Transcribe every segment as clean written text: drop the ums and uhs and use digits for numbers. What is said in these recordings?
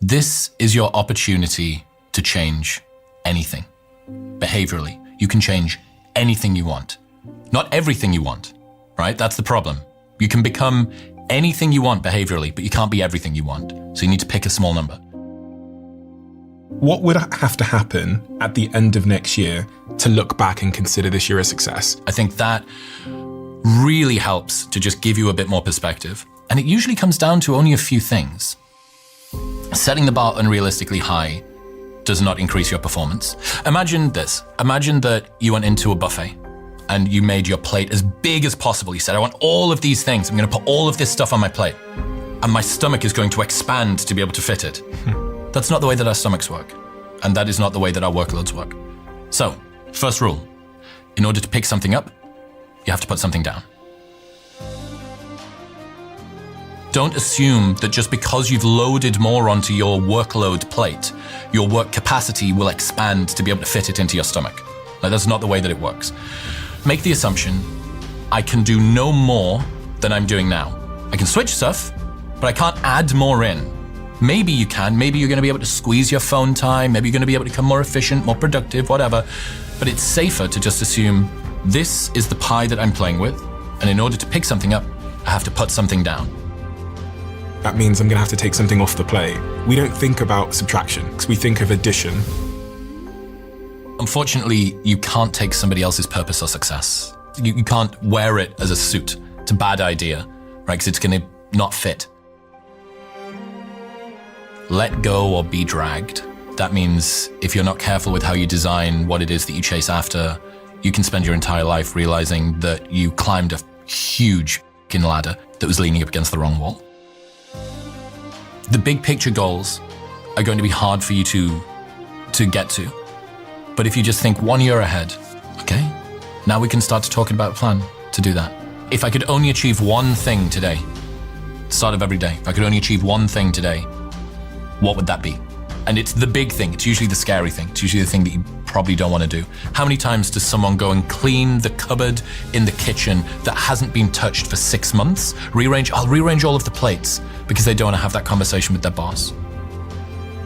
This is your opportunity to change anything. Behaviorally, you can change anything you want. Not everything you want, right? That's the problem. You can become anything you want behaviorally, but you can't be everything you want. So you need to pick a small number. What would have to happen at the end of next year to look back and consider this year a success? I think that really helps to just give you a bit more perspective. And it usually comes down to only a few things. Setting the bar unrealistically high does not increase your performance. Imagine this. Imagine that you went into a buffet and you made your plate as big as possible. You said, I want all of these things. I'm going to put all of this stuff on my plate. And my stomach is going to expand to be able to fit it. That's not the way that our stomachs work. And that is not the way that our workloads work. So, first rule, in order to pick something up, you have to put something down. Don't assume that just because you've loaded more onto your workload plate, your work capacity will expand to be able to fit it into your stomach. Like, that's not the way that it works. Make the assumption, I can do no more than I'm doing now. I can switch stuff, but I can't add more in. Maybe you can, maybe you're gonna be able to squeeze your phone time, maybe you're gonna be able to become more efficient, more productive, whatever. But it's safer to just assume this is the pie that I'm playing with, and in order to pick something up, I have to put something down. That means I'm going to have to take something off the plate. We don't think about subtraction because we think of addition. Unfortunately, you can't take somebody else's purpose or success. You can't wear it as a suit. It's a bad idea, right? Because it's going to not fit. Let go or be dragged. That means if you're not careful with how you design what it is that you chase after, you can spend your entire life realizing that you climbed a huge ladder that was leaning up against the wrong wall. The big picture goals are going to be hard for you to get to. But if you just think 1 year ahead, okay, now we can start to talking about a plan to do that. If I could only achieve one thing today, start of every day, if I could only achieve one thing today, what would that be? And it's the big thing. It's usually the scary thing. It's usually the thing that you probably don't want to do. How many times does someone go and clean the cupboard in the kitchen that hasn't been touched for 6 months? I'll rearrange all of the plates because they don't want to have that conversation with their boss.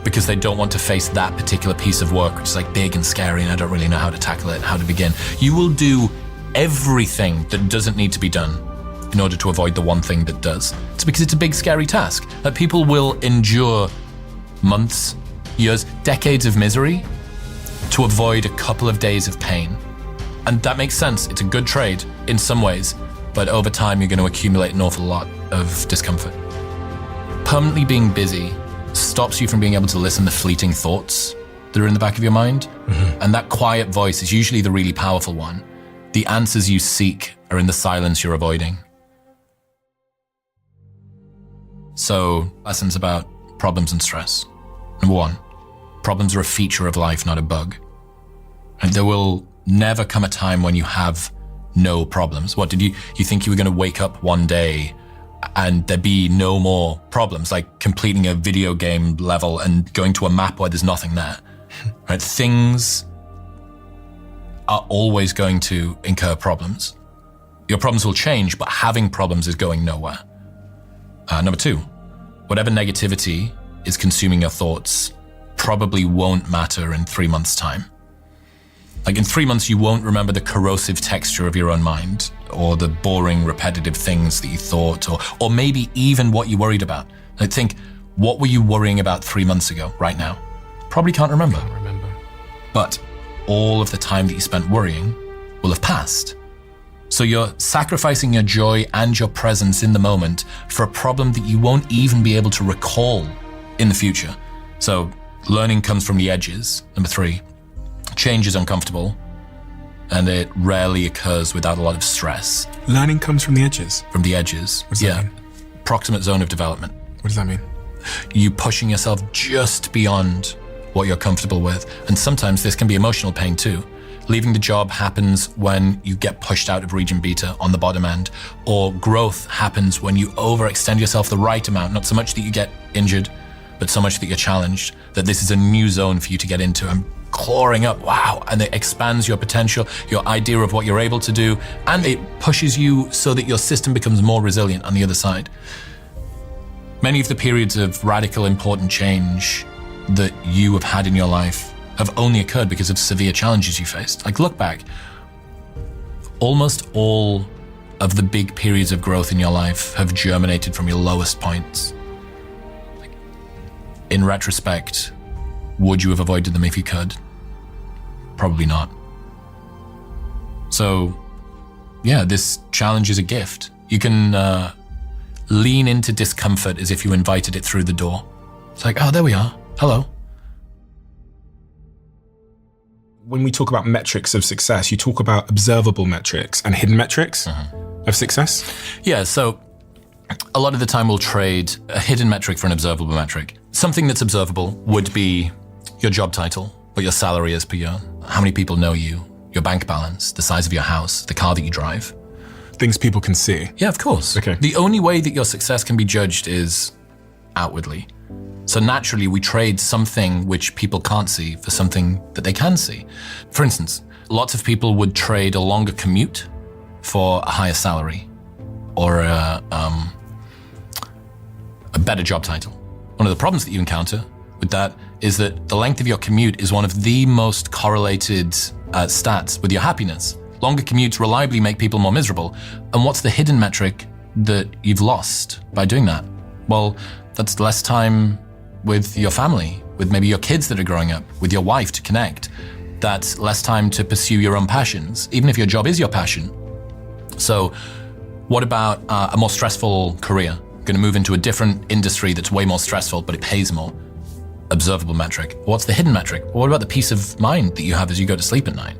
Because they don't want to face that particular piece of work, which is like big and scary and I don't really know how to tackle it, how to begin. You will do everything that doesn't need to be done in order to avoid the one thing that does. It's because it's a big, scary task that people will endure months, years, decades of misery to avoid a couple of days of pain. And that makes sense. It's a good trade in some ways, but over time you're going to accumulate an awful lot of discomfort. Permanently being busy stops you from being able to listen to fleeting thoughts that are in the back of your mind. Mm-hmm. And that quiet voice is usually the really powerful one. The answers you seek are in the silence you're avoiding. So, lessons about problems and stress. Number one, problems are a feature of life, not a bug. And there will never come a time when you have no problems. What, did you think you were going to wake up one day and there be no more problems, like completing a video game level and going to a map where there's nothing there? Right? Things are always going to incur problems. Your problems will change, but having problems is going nowhere. Number two, whatever negativity is consuming your thoughts probably won't matter in 3 months' time. Like in 3 months, you won't remember the corrosive texture of your own mind or the boring, repetitive things that you thought or maybe even what you worried about. I think, what were you worrying about 3 months ago, right now? Probably can't remember. But all of the time that you spent worrying will have passed. So you're sacrificing your joy and your presence in the moment for a problem that you won't even be able to recall in the future. So learning comes from the edges. Number three, change is uncomfortable and it rarely occurs without a lot of stress. Learning comes from the edges? From the edges. What does that mean? Proximate zone of development. What does that mean? You pushing yourself just beyond what you're comfortable with. And sometimes this can be emotional pain too. Leaving the job happens when you get pushed out of region beta on the bottom end, or growth happens when you overextend yourself the right amount, not so much that you get injured, but so much that you're challenged, that this is a new zone for you to get into and clawing up, wow, and it expands your potential, your idea of what you're able to do, and it pushes you so that your system becomes more resilient on the other side. Many of the periods of radical, important change that you have had in your life have only occurred because of severe challenges you faced. Like, look back. Almost all of the big periods of growth in your life have germinated from your lowest points. In retrospect, would you have avoided them if you could? Probably not. So, yeah, this challenge is a gift. You can lean into discomfort as if you invited it through the door. It's like, oh, there we are. Hello. When we talk about metrics of success, you talk about observable metrics and hidden metrics of success? Yeah, so a lot of the time we'll trade a hidden metric for an observable metric. Something that's observable would be your job title, what your salary is per year, how many people know you, your bank balance, the size of your house, the car that you drive. Things people can see. Yeah, of course. Okay. The only way that your success can be judged is outwardly. So naturally, we trade something which people can't see for something that they can see. For instance, lots of people would trade a longer commute for a higher salary or a better job title. One of the problems that you encounter with that is that the length of your commute is one of the most correlated stats with your happiness. Longer commutes reliably make people more miserable. And what's the hidden metric that you've lost by doing that? Well, that's less time with your family, with maybe your kids that are growing up, with your wife to connect. That's less time to pursue your own passions, even if your job is your passion. So what about a more stressful career? Going to move into a different industry that's way more stressful, but it pays more. Observable metric. What's the hidden metric? What about the peace of mind that you have as you go to sleep at night?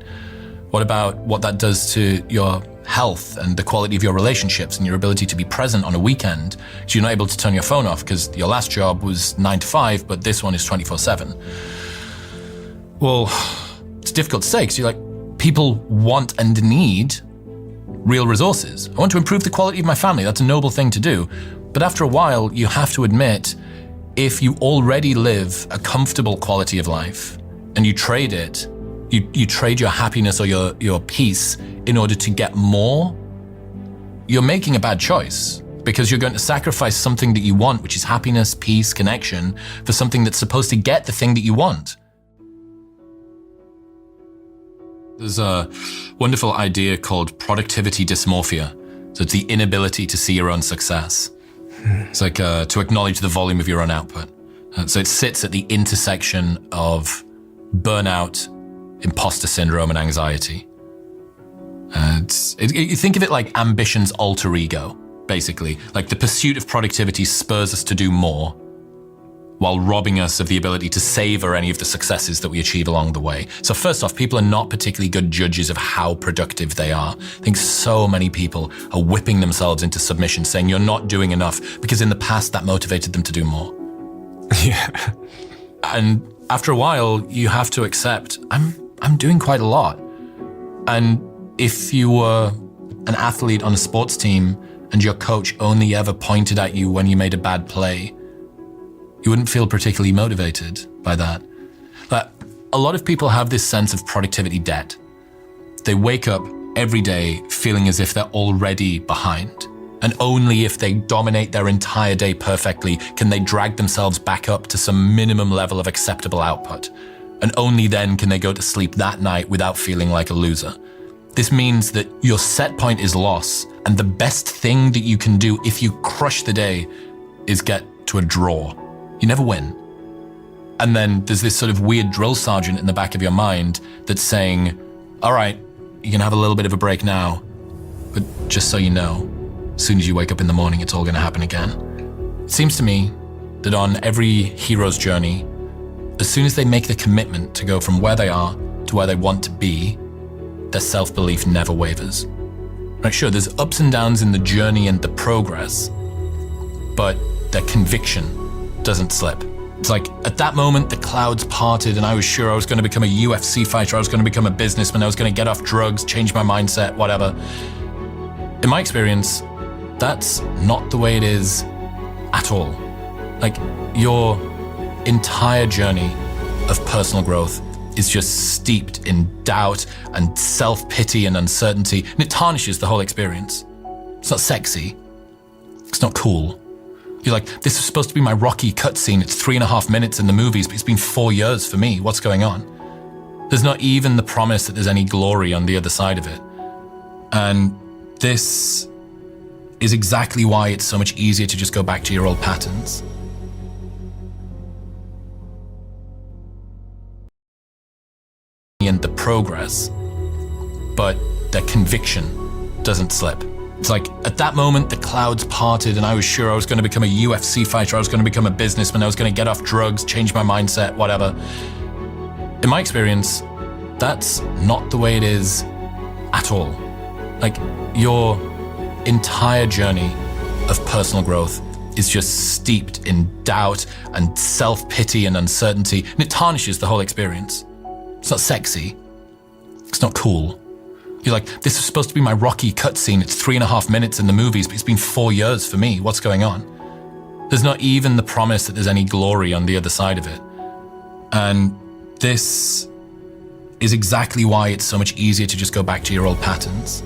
What about what that does to your health and the quality of your relationships and your ability to be present on a weekend? So you're not able to turn your phone off because your last job was 9 to 5, but this one is 24/7. Well, it's difficult to say because you're like, people want and need real resources. I want to improve the quality of my family. That's a noble thing to do. But after a while, you have to admit, if you already live a comfortable quality of life and you trade it, you trade your happiness or your peace in order to get more, you're making a bad choice because you're going to sacrifice something that you want, which is happiness, peace, connection, for something that's supposed to get the thing that you want. There's a wonderful idea called productivity dysmorphia. So it's the inability to see your own success. It's like to acknowledge the volume of your own output. So it sits at the intersection of burnout, imposter syndrome, and anxiety. You think of it like ambition's alter ego, basically. Like the pursuit of productivity spurs us to do more while robbing us of the ability to savor any of the successes that we achieve along the way. So first off, people are not particularly good judges of how productive they are. I think so many people are whipping themselves into submission, saying you're not doing enough because in the past that motivated them to do more. Yeah. And after a while, you have to accept, I'm doing quite a lot. And if you were an athlete on a sports team and your coach only ever pointed at you when you made a bad play, you wouldn't feel particularly motivated by that. But a lot of people have this sense of productivity debt. They wake up every day feeling as if they're already behind. And only if they dominate their entire day perfectly can they drag themselves back up to some minimum level of acceptable output. And only then can they go to sleep that night without feeling like a loser. This means that your set point is loss, and the best thing that you can do if you crush the day is get to a draw. You never win. And then there's this sort of weird drill sergeant in the back of your mind that's saying, all right, you can have a little bit of a break now, but just so you know, as soon as you wake up in the morning, it's all going to happen again. It seems to me that on every hero's journey, as soon as they make the commitment to go from where they are to where they want to be, their self-belief never wavers. Right, sure, there's ups and downs in the journey and the progress, but their conviction doesn't slip. It's like, at that moment, the clouds parted and I was sure I was going to become a UFC fighter, I was going to become a businessman, I was going to get off drugs, change my mindset, whatever. In my experience, that's not the way it is at all. Like, your entire journey of personal growth is just steeped in doubt and self-pity and uncertainty, and it tarnishes the whole experience. It's not sexy. It's not cool. You're like, this is supposed to be my Rocky cutscene. It's 3.5 minutes in the movies, but it's been 4 years for me. What's going on? There's not even the promise that there's any glory on the other side of it. And this is exactly why it's so much easier to just go back to your old patterns. And the progress, but the conviction doesn't slip. It's like at that moment the clouds parted and I was sure I was going to become a UFC fighter, I was going to become a businessman, I was going to get off drugs, change my mindset, whatever. In my experience, that's not the way it is at all. Like, your entire journey of personal growth is just steeped in doubt and self-pity and uncertainty, and it tarnishes the whole experience. It's not sexy. It's not cool. You're like, this is supposed to be my Rocky cutscene. It's 3.5 minutes in the movies, but it's been 4 years for me. What's going on? There's not even the promise that there's any glory on the other side of it. And this is exactly why it's so much easier to just go back to your old patterns.